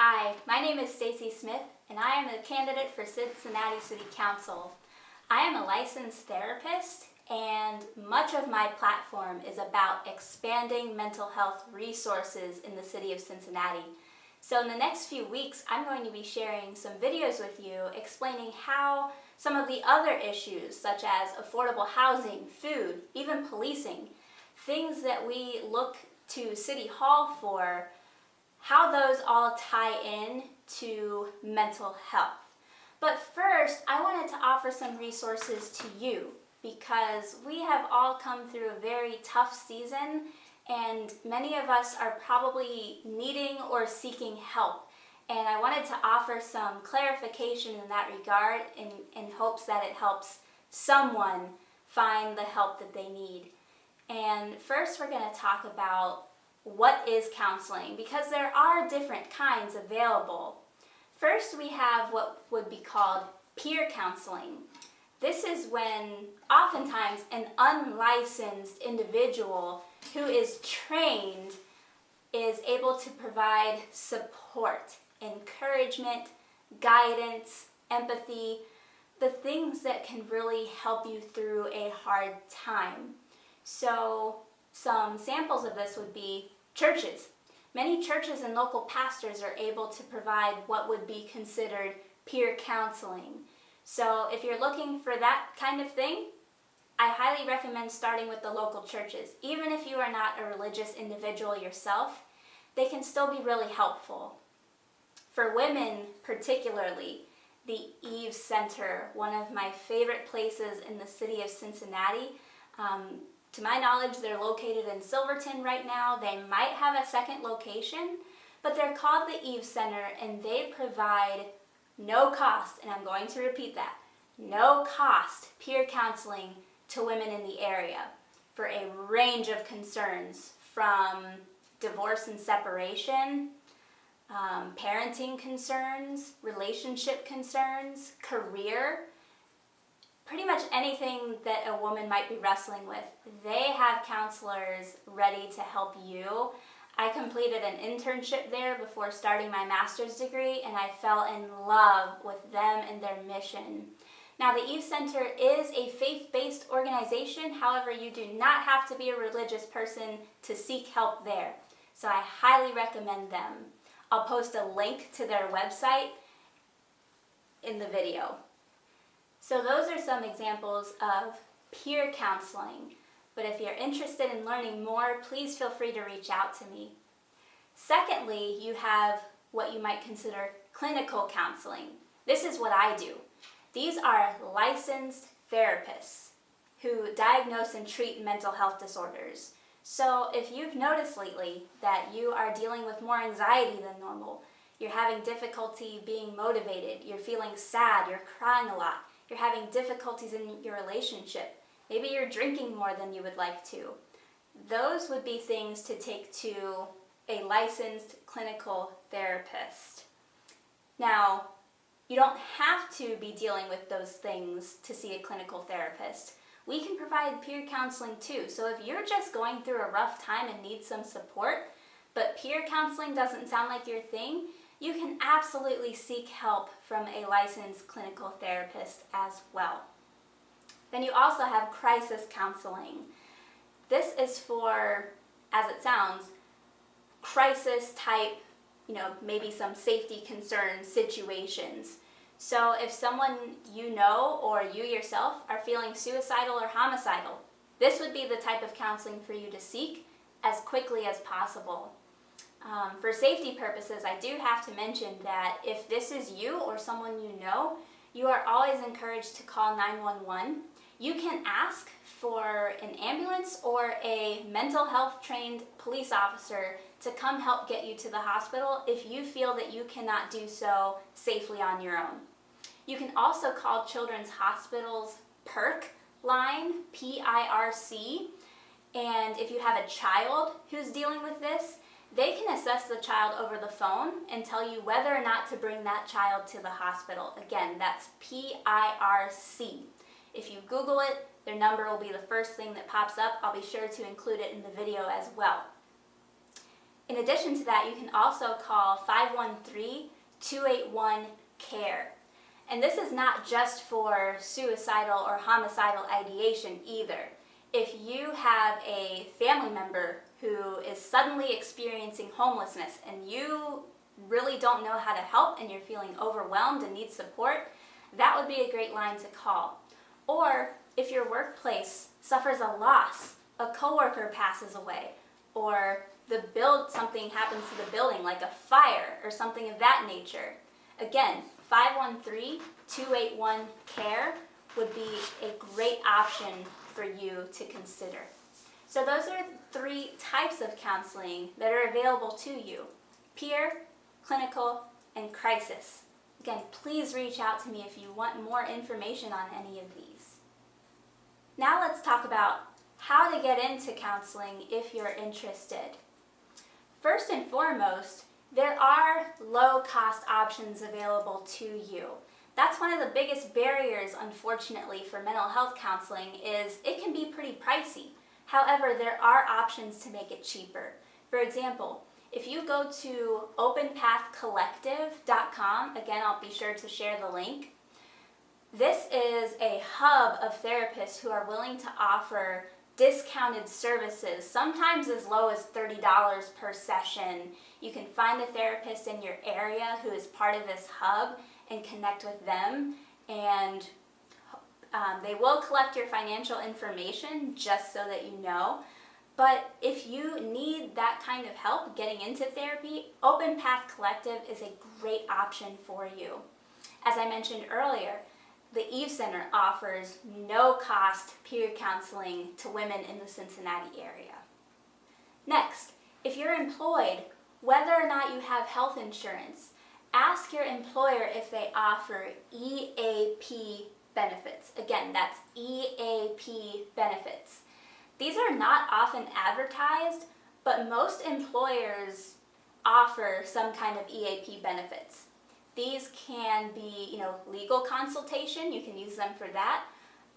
Hi, my name is Stacy Smith, and I am a candidate for Cincinnati City Council. I am a licensed therapist, and much of my platform is about expanding mental health resources in the city of Cincinnati. So in the next few weeks, I'm going to be sharing some videos with you explaining how some of the other issues, such as affordable housing, food, even policing, things that we look to City Hall for, how those all tie in to mental health. But first, I wanted to offer some resources to you because we have all come through a very tough season, and many of us are probably needing or seeking help. And I wanted to offer some clarification in that regard in hopes that it helps someone find the help that they need. And first, we're going to talk about what is counseling, because there are different kinds available. First, we have what would be called peer counseling. This is when oftentimes an unlicensed individual who is trained is able to provide support, encouragement, guidance, empathy, the things that can really help you through a hard time. So some samples of this would be churches. Many churches and local pastors are able to provide what would be considered peer counseling. So if you're looking for that kind of thing, I highly recommend starting with the local churches. Even if you are not a religious individual yourself, they can still be really helpful. For women particularly, the Eve Center, one of my favorite places in the city of Cincinnati. To my knowledge, they're located in Silverton right now. They might have a second location, but they're called the Eve Center, and they provide no cost, and I'm going to repeat that, no cost peer counseling to women in the area for a range of concerns, from divorce and separation, parenting concerns, relationship concerns, career, pretty much anything that a woman might be wrestling with. They have counselors ready to help you. I completed an internship there before starting my master's degree, and I fell in love with them and their mission. Now, the Eve Center is a faith-based organization. However, you do not have to be a religious person to seek help there. So I highly recommend them. I'll post a link to their website in the video. So those are some examples of peer counseling. But if you're interested in learning more, please feel free to reach out to me. Secondly, you have what you might consider clinical counseling. This is what I do. These are licensed therapists who diagnose and treat mental health disorders. So if you've noticed lately that you are dealing with more anxiety than normal, you're having difficulty being motivated, you're feeling sad, you're crying a lot, you're having difficulties in your relationship, maybe you're drinking more than you would like to, those would be things to take to a licensed clinical therapist. Now, you don't have to be dealing with those things to see a clinical therapist. We can provide peer counseling too. So if you're just going through a rough time and need some support, but peer counseling doesn't sound like your thing, you can absolutely seek help from a licensed clinical therapist as well. Then you also have crisis counseling. This is for, as it sounds, crisis type, maybe some safety concern situations. So if someone you know or you yourself are feeling suicidal or homicidal, this would be the type of counseling for you to seek as quickly as possible. For safety purposes, I do have to mention that if this is you or someone you know, you are always encouraged to call 911. You can ask for an ambulance or a mental health trained police officer to come help get you to the hospital if you feel that you cannot do so safely on your own. You can also call Children's Hospital's PIRC line, PIRC, and if you have a child who's dealing with this, they can assess the child over the phone and tell you whether or not to bring that child to the hospital. Again, that's PIRC. If you Google it, their number will be the first thing that pops up. I'll be sure to include it in the video as well. In addition to that, you can also call 513-281-CARE. And this is not just for suicidal or homicidal ideation either. If you have a family member who is suddenly experiencing homelessness and you really don't know how to help and you're feeling overwhelmed and need support, that would be a great line to call. Or if your workplace suffers a loss, a coworker passes away, or something happens to the building like a fire or something of that nature. Again, 513-281-CARE would be a great option for you to consider. So those are 3 types of counseling that are available to you: peer, clinical, and crisis. Again, please reach out to me if you want more information on any of these. Now let's talk about how to get into counseling if you're interested. First and foremost, there are low-cost options available to you. That's one of the biggest barriers, unfortunately, for mental health counseling is it can be pretty pricey. However, there are options to make it cheaper. For example, if you go to openpathcollective.com, again, I'll be sure to share the link. This is a hub of therapists who are willing to offer discounted services, sometimes as low as $30 per session. You can find a therapist in your area who is part of this hub and connect with them, and they will collect your financial information just so that you know. But if you need that kind of help getting into therapy, Open Path Collective is a great option for you. As I mentioned earlier, the Eve Center offers no-cost peer counseling to women in the Cincinnati area. Next, if you're employed, whether or not you have health insurance, ask your employer if they offer EAP benefits. Again, that's EAP benefits. These are not often advertised, but most employers offer some kind of EAP benefits. These can be, legal consultation. You can use them for that.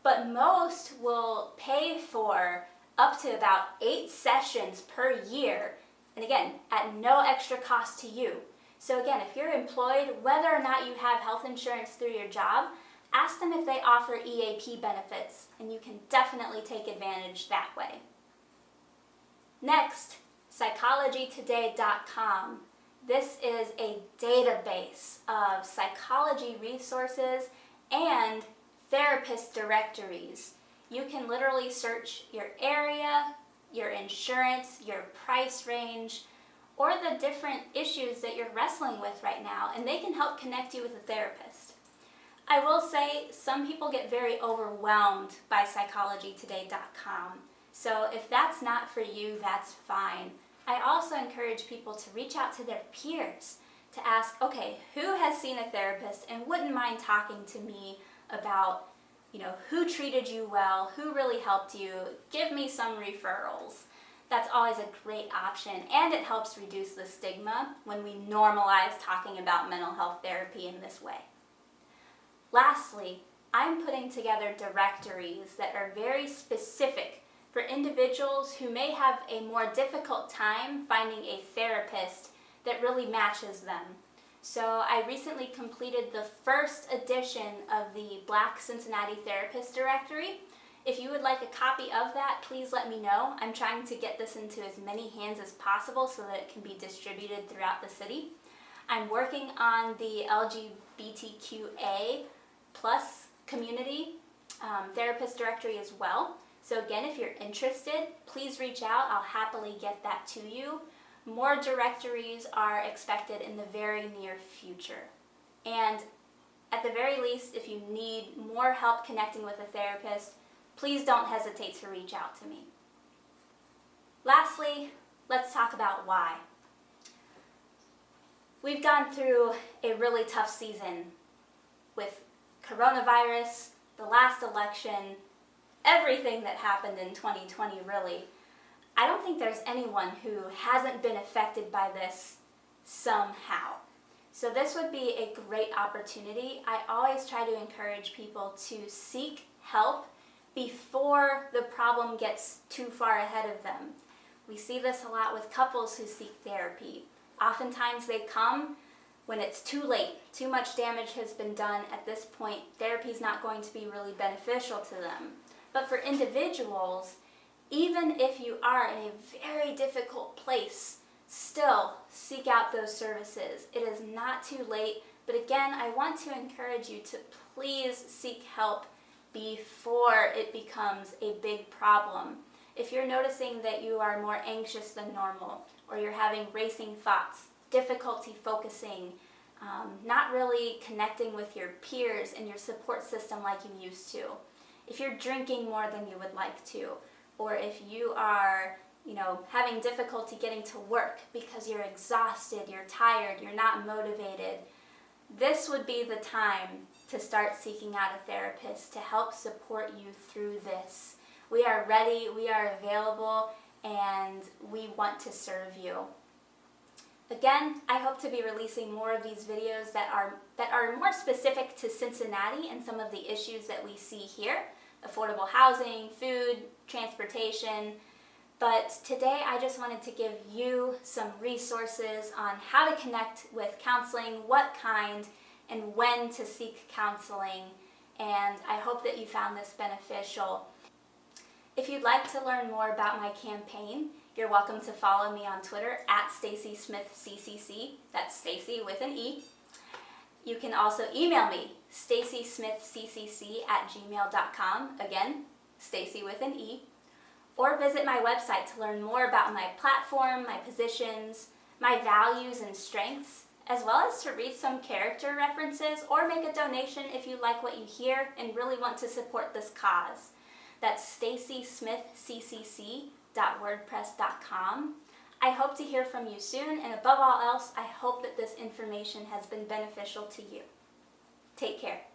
But most will pay for up to about 8 sessions per year. And again, at no extra cost to you. So again, if you're employed, whether or not you have health insurance through your job, ask them if they offer EAP benefits, and you can definitely take advantage that way. Next, psychologytoday.com. This is a database of psychology resources and therapist directories. You can literally search your area, your insurance, your price range, or the different issues that you're wrestling with right now, and they can help connect you with a therapist. I will say some people get very overwhelmed by psychologytoday.com, so if that's not for you, that's fine. I also encourage people to reach out to their peers to ask, okay, who has seen a therapist and wouldn't mind talking to me about, who treated you well, who really helped you, give me some referrals. That's always a great option, and it helps reduce the stigma when we normalize talking about mental health therapy in this way. Lastly, I'm putting together directories that are very specific for individuals who may have a more difficult time finding a therapist that really matches them. So I recently completed the first edition of the Black Cincinnati Therapist Directory. If you would like a copy of that, please let me know. I'm trying to get this into as many hands as possible so that it can be distributed throughout the city. I'm working on the LGBTQA plus community therapist directory as well. So again, if you're interested, please reach out. I'll happily get that to you. More directories are expected in the very near future. And at the very least, if you need more help connecting with a therapist, please don't hesitate to reach out to me. Lastly, let's talk about why. We've gone through a really tough season with coronavirus, the last election, everything that happened in 2020 really. I don't think there's anyone who hasn't been affected by this somehow. So this would be a great opportunity. I always try to encourage people to seek help before the problem gets too far ahead of them. We see this a lot with couples who seek therapy. Oftentimes they come when it's too late, too much damage has been done. At this point, therapy is not going to be really beneficial to them. But for individuals, even if you are in a very difficult place, still seek out those services. It is not too late, but again, I want to encourage you to please seek help before it becomes a big problem. If you're noticing that you are more anxious than normal, or you're having racing thoughts, difficulty focusing, not really connecting with your peers and your support system like you used to, if you're drinking more than you would like to, or if you are having difficulty getting to work because you're exhausted, you're tired, you're not motivated, this would be the time to start seeking out a therapist to help support you through this. We are ready, we are available, and we want to serve you. Again, I hope to be releasing more of these videos that are more specific to Cincinnati and some of the issues that we see here: affordable housing, food, transportation. But today I just wanted to give you some resources on how to connect with counseling, what kind, and when to seek counseling. And I hope that you found this beneficial. If you'd like to learn more about my campaign, you're welcome to follow me on Twitter at Stacy Smith CCC. That's Stacy with an E. You can also email me, stacysmithccc@gmail.com. Again, Stacy with an E. Or visit my website to learn more about my platform, my positions, my values and strengths, as well as to read some character references or make a donation if you like what you hear and really want to support this cause. That's stacysmithccc.wordpress.com. I hope to hear from you soon, and above all else, I hope that this information has been beneficial to you. Take care.